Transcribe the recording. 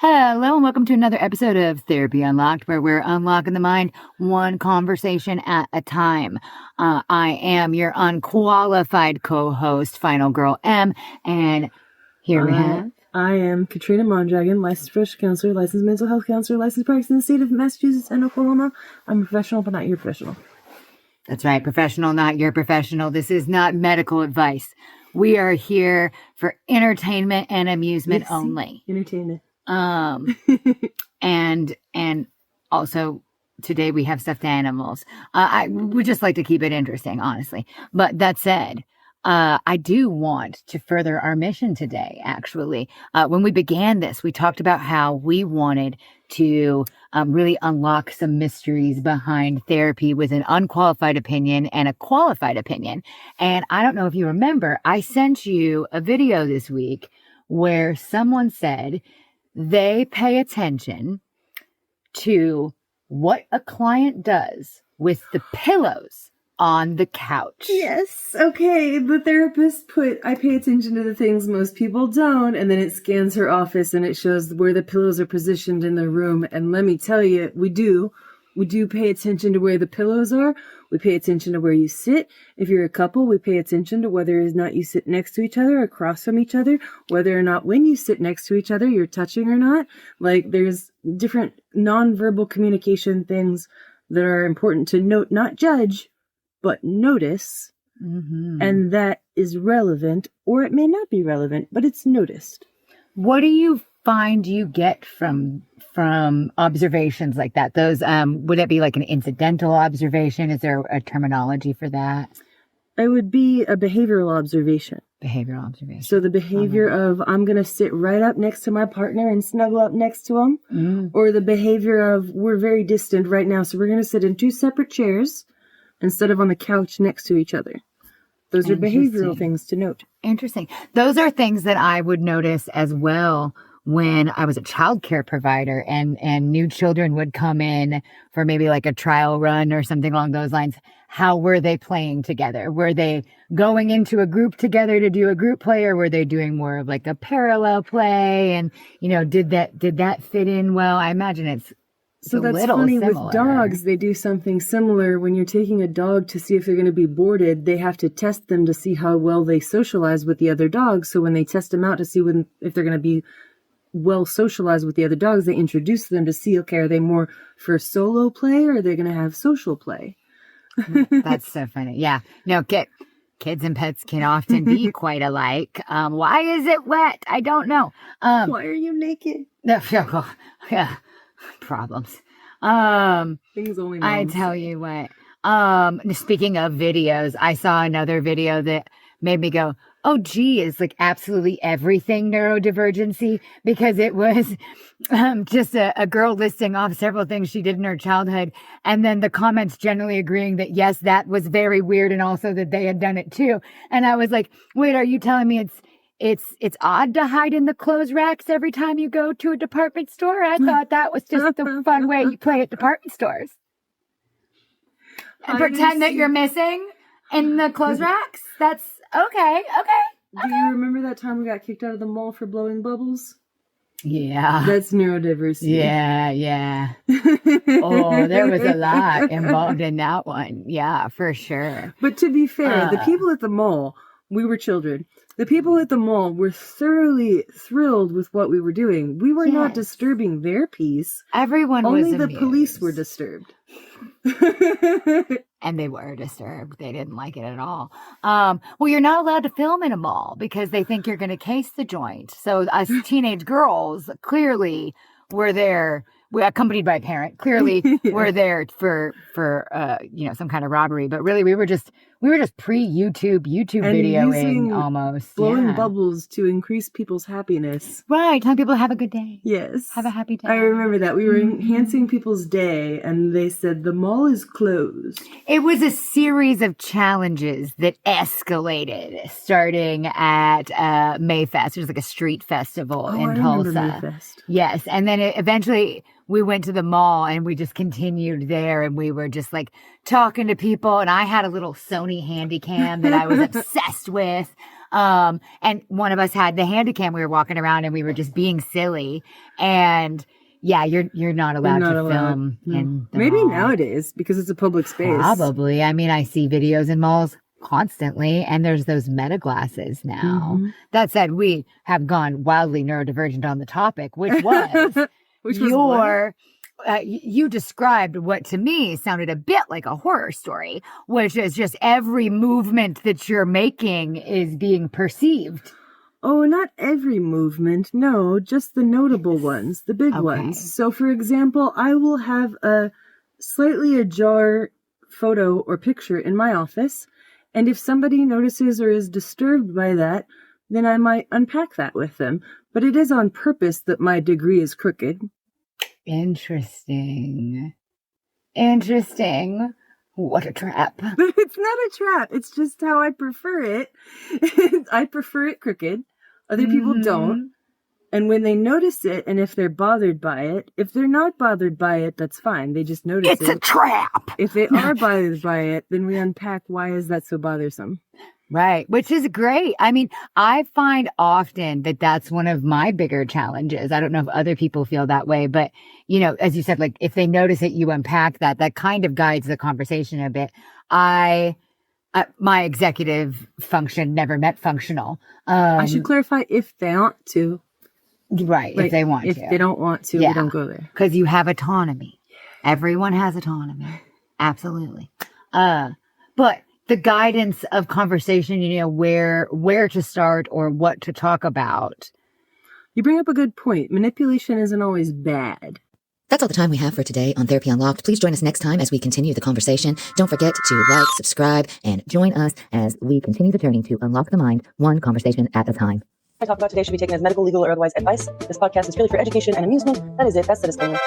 Hello and welcome to another episode of Therapy Unlocked, where we're unlocking the mind one conversation at a time. I am your unqualified co-host, Final Girl M, and here we have... I am Katrina, Mondragon, licensed professional counselor, licensed mental health counselor, licensed practice in the state of Massachusetts and Oklahoma. I'm a professional, but not your professional. That's right, professional, not your professional. This is not medical advice. We are here for entertainment and amusement only. Entertainment. And also today we have stuffed animals. I would just like to keep it interesting, honestly. But that said, I do want to further our mission today, actually. When we began this, we talked about how we wanted to really unlock some mysteries behind therapy with an unqualified opinion and a qualified opinion. And I don't know if you remember, I sent you a video this week where someone said they pay attention to what a client does with the pillows on the couch. Yes. Okay. The therapist I pay attention to the things most people don't, and then it scans her office and it shows where the pillows are positioned in the room. And let me tell you, we do pay attention to where the pillows are. We pay attention to where you sit. If you're a couple, we pay attention to whether or not you sit next to each other, across from each other, whether or not when you sit next to each other, you're touching or not. Like, there's different nonverbal communication things that are important to note, not judge, but notice. Mm-hmm. And that is relevant, or it may not be relevant, but it's noticed. What do you find you get from observations like that? Those would it be like an incidental observation? Is there a terminology for that? It would be a behavioral observation. Behavioral observation. So the behavior of I'm going to sit right up next to my partner and snuggle up next to him, or the behavior of we're very distant right now, so we're going to sit in two separate chairs instead of on the couch next to each other. Those are behavioral things to note. Interesting. Those are things that I would notice as well when I was a childcare provider and new children would come in for maybe like a trial run or something along those lines. How were they playing together? Were they going into a group together to do a group play, or were they doing more of like a parallel play? And, you know, did that fit in well? I imagine it's so that's funny. Similar. With dogs, they do something similar. When you're taking a dog to see if they're going to be boarded, they have to test them to see how well they socialize with the other dogs. So when they test them out to see if they're going to be well socialized with the other dogs, they introduce them to see, okay, are they more for solo play or are they going to have social play? That's so funny. Yeah. No, kids and pets can often be quite alike. Why is it wet? I don't know. Why are you naked? Yeah. Problems. Things only moms. I tell you what. Speaking of videos, I saw another video that made me go, oh, gee, it's like absolutely everything neurodivergency, because it was just a girl listing off several things she did in her childhood. And then the comments generally agreeing that, yes, that was very weird. And also that they had done it too. And I was like, wait, are you telling me it's odd to hide in the clothes racks every time you go to a department store? I thought that was just the fun way you play at department stores. And pretend that you're missing in the clothes racks? That's okay. Do you remember that time we got kicked out of the mall for blowing bubbles? Yeah. That's neurodiversity. Yeah. Oh, there was a lot involved in that one. Yeah, for sure. But to be fair, the people at the mall, we were children. The people at the mall were thoroughly thrilled with what we were doing. We were not disturbing their peace. Everyone was Only the amused. Police were disturbed. And they were disturbed. They didn't like it at all. Well, you're not allowed to film in a mall because they think you're going to case the joint. So us teenage girls clearly were there. We accompanied by a parent. Clearly, we're there for some kind of robbery. But really, we were just pre-YouTube videoing almost. Blowing bubbles to increase people's happiness. Right, telling people to have a good day. Yes, have a happy day. I remember that we were enhancing people's day, and they said the mall is closed. It was a series of challenges that escalated, starting at Mayfest. It was like a street festival in Tulsa. Mayfest. Yes, and then eventually we went to the mall and we just continued there, and we were just like talking to people. And I had a little Sony Handycam that I was obsessed with. And one of us had the handycam. We were walking around and we were just being silly. And yeah, you're not allowed to film in the Maybe mall. nowadays because it's a public space. Probably. I mean, I see videos in malls constantly, and there's those meta glasses now. That said, we have gone wildly neurodivergent on the topic, which was you described what to me sounded a bit like a horror story, which is just every movement that you're making is being perceived. Oh, not every movement. No, just the notable ones, the big ones. So, for example, I will have a slightly ajar photo or picture in my office, and if somebody notices or is disturbed by that, then I might unpack that with them. But it is on purpose that my degree is crooked. Interesting. What a trap. But it's not a trap. It's just how I prefer it. I prefer it crooked. Other people don't. And when they notice it, and if they're bothered by it, if they're not bothered by it, that's fine. They just notice it. It's a trap. If they are bothered by it, then we unpack why is that so bothersome. Right, which is great. I mean, I find often that that's one of my bigger challenges. I don't know if other people feel that way, but, you know, as you said, like if they notice it, you unpack that kind of guides the conversation a bit. My executive function never met functional. I should clarify if they want to. Right, like, if they want to. If they don't want to, we don't go there. Because you have autonomy. Everyone has autonomy. Absolutely. But the guidance of conversation, you know, where to start or what to talk about. You bring up a good point. Manipulation isn't always bad. That's all the time we have for today on Therapy Unlocked. Please join us next time as we continue the conversation. Don't forget to like, subscribe, and join us as we continue the journey to unlock the mind, one conversation at a time. I talk about today should be taken as medical, legal, or otherwise advice. This podcast is purely for education and amusement. That is it. That's the disclaimer.